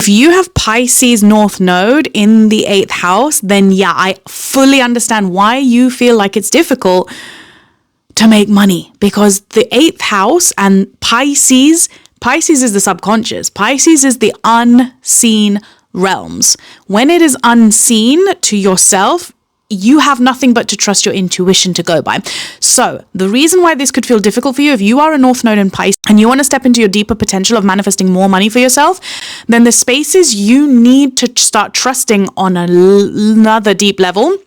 If you have Pisces North Node in the 8th house, then yeah, I fully understand why you feel like it's difficult to make money, because the 8th house and Pisces is the subconscious. Pisces is the unseen realms. When it is unseen to yourself, you have nothing but to trust your intuition to go by. So the reason why this could feel difficult for you, if you are a North Node in Pisces and you want to step into your deeper potential of manifesting more money for yourself, then the spaces you need to start trusting on another deep level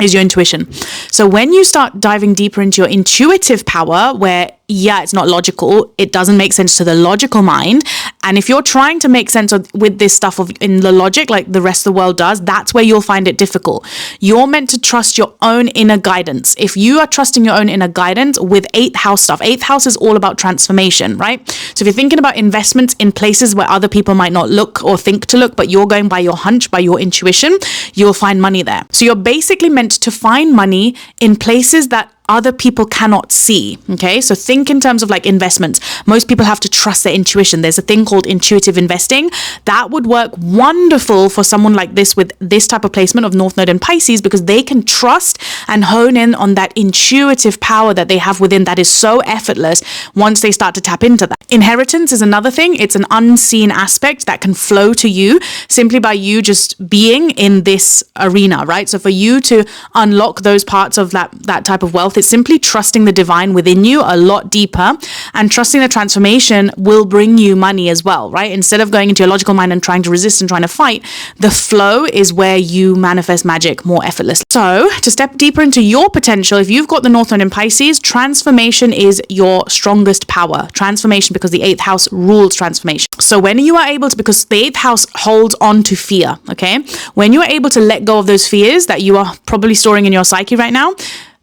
is your intuition. So when you start diving deeper into your intuitive power, where yeah, it's not logical, it doesn't make sense to the logical mind, and if you're trying to make sense with this stuff in the logic like the rest of the world does, that's where you'll find it difficult. You're meant to trust your own inner guidance. If you are trusting your own inner guidance with 8th house stuff, 8th house is all about transformation, right? So if you're thinking about investments in places where other people might not look or think to look, but you're going by your hunch, by your intuition, you'll find money there. So you're basically meant to find money in places that other people cannot see. Okay, so think in terms of like investments. Most people have to trust their intuition. There's a thing called intuitive investing that would work wonderful for someone like this with this type of placement of North Node and Pisces, because they can trust and hone in on that intuitive power that they have within that is so effortless once they start to tap into that. Inheritance is another thing. It's an unseen aspect that can flow to you simply by you just being in this arena, right? So for you to unlock those parts of that type of wealth, it's simply trusting the divine within you a lot deeper, and trusting the transformation will bring you money as well, right? Instead of going into your logical mind and trying to resist and trying to fight, the flow is where you manifest magic more effortlessly. So to step deeper into your potential, if you've got the North Node in Pisces, transformation is your strongest power. Transformation, because the 8th house rules transformation. So when you are able to, because the 8th house holds on to fear, okay? When you are able to let go of those fears that you are probably storing in your psyche right now,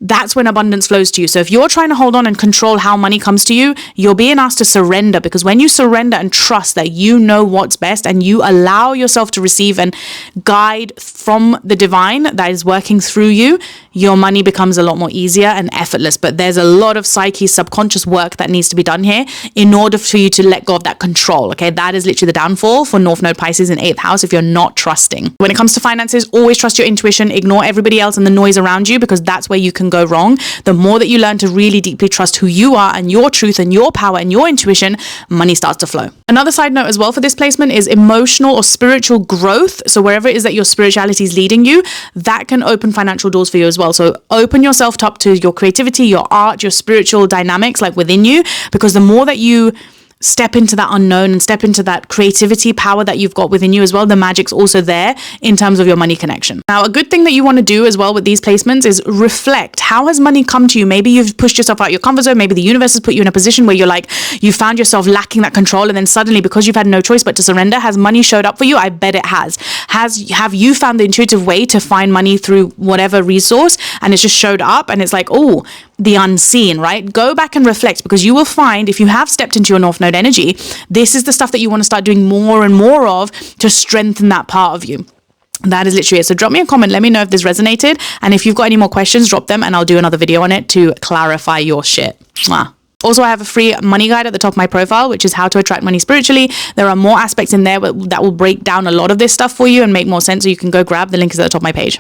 that's when abundance flows to you. So if you're trying to hold on and control how money comes to you, you're being asked to surrender, because when you surrender and trust that you know what's best and you allow yourself to receive and guide from the divine that is working through you, your money becomes a lot more easier and effortless. But there's a lot of psyche, subconscious work that needs to be done here in order for you to let go of that control. Okay, that is literally the downfall for North Node Pisces in 8th house if you're not trusting. When it comes to finances, always trust your intuition, ignore everybody else and the noise around you, because that's where you can go wrong. The more that you learn to really deeply trust who you are and your truth and your power and your intuition, money starts to flow. Another side note as well for this placement is emotional or spiritual growth. So wherever it is that your spirituality is leading you, that can open financial doors for you as well. So open yourself up to your creativity, your art, your spiritual dynamics like within you, because the more that you step into that unknown and step into that creativity power that you've got within you as well, the magic's also there in terms of your money connection. Now, a good thing that you want to do as well with these placements is reflect. How has money come to you? Maybe you've pushed yourself out your comfort zone. Maybe the universe has put you in a position where you're like, you found yourself lacking that control, and then suddenly, because you've had no choice but to surrender, has money showed up for you? I bet it has. Have you found the intuitive way to find money through whatever resource, and it's just showed up, and it's like, oh, the unseen, right? Go back and reflect, because you will find if you have stepped into your North Node energy, this is the stuff that you want to start doing more and more of to strengthen that part of you. That is literally it. So drop me a comment. Let me know if this resonated. And if you've got any more questions, drop them and I'll do another video on it to clarify your shit. Mwah. Also, I have a free money guide at the top of my profile, which is how to attract money spiritually. There are more aspects in there that will break down a lot of this stuff for you and make more sense. So you can go grab the link is at the top of my page.